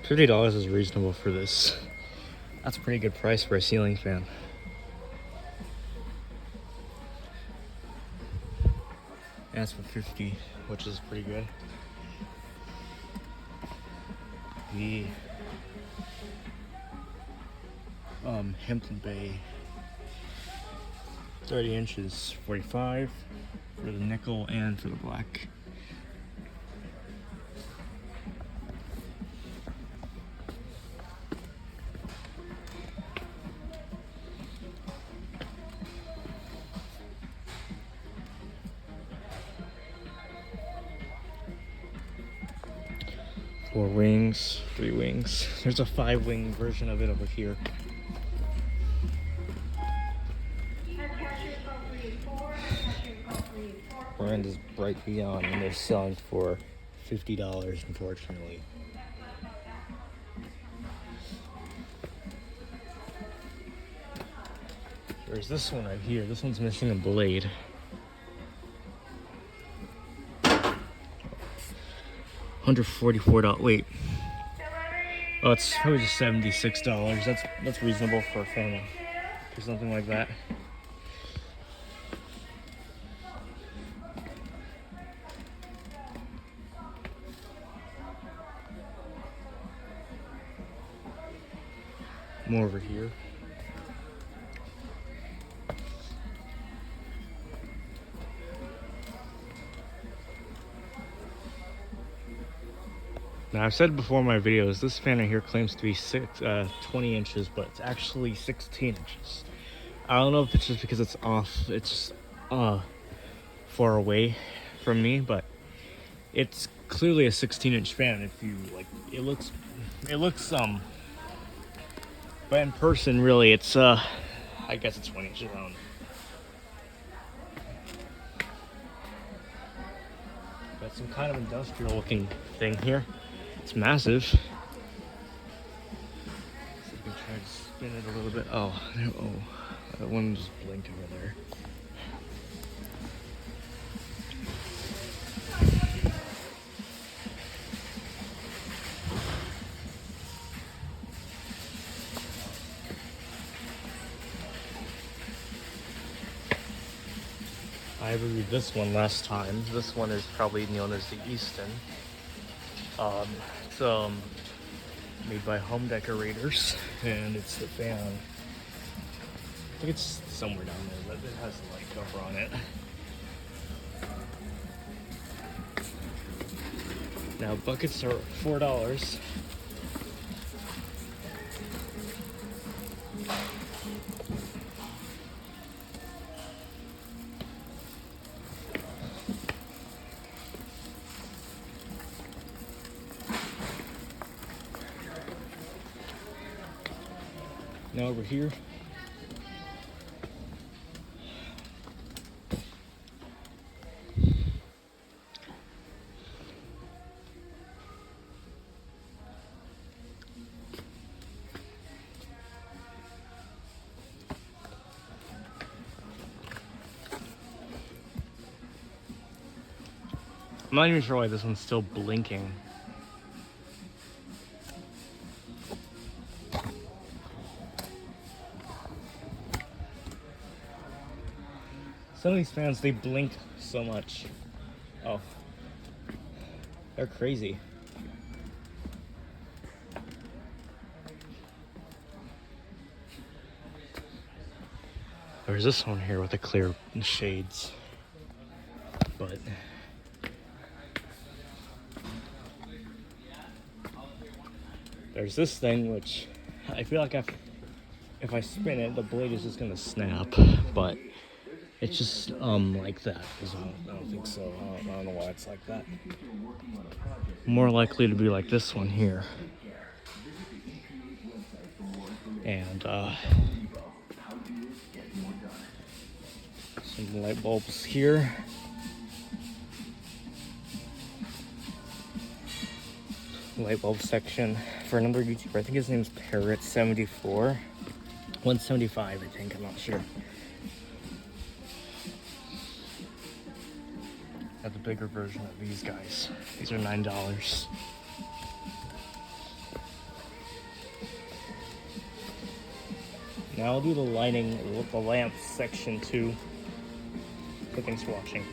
$50 is reasonable for this. That's a pretty good price for a ceiling fan. And that's for 50, which is pretty good. The Hampton Bay 30 inches, 45 for the nickel and for the black. Four wings, 3 wings. There's a 5-wing version of it over here. Brand is Bright Beyond, and they're selling for $50, unfortunately. There's this one right here. This one's missing a blade. $144. Wait. Oh, it's probably just $76. That's reasonable for a family or something like that. More over here. Now, I've said before in my videos, this fan right here claims to be 20 inches, but it's actually 16 inches. I don't know if it's just because it's off, it's far away from me, but it's clearly a 16-inch fan. If you like, it looks, but in person, really, it's I guess it's 20 inches. I don't know. Got some kind of industrial-looking thing here. It's massive. So we can try to spin it a little bit. Oh, that one just blinked over there. I reviewed this one last time. This one is probably known as the Easton. It's made by Home Decorators, and it's the fan. I think it's somewhere down there, but it has a light cover on it. Now buckets are $4. Now over here, I'm not even sure why this one's still blinking. Some of these fans, they blink so much. Oh, they're crazy. There's this one here with the clear shades, but there's this thing which I feel like if I spin it, the blade is just gonna snap, but it's just like that as well. I don't think so. I don't know why it's like that. More likely to be like this one here. And some light bulbs here. Light bulb section for another YouTuber. I think his name's Parrot74. 175, I think. I'm not sure. Got the bigger version of these guys. These are $9. Now I'll do the lighting, the lamp section too. So thanks for watching.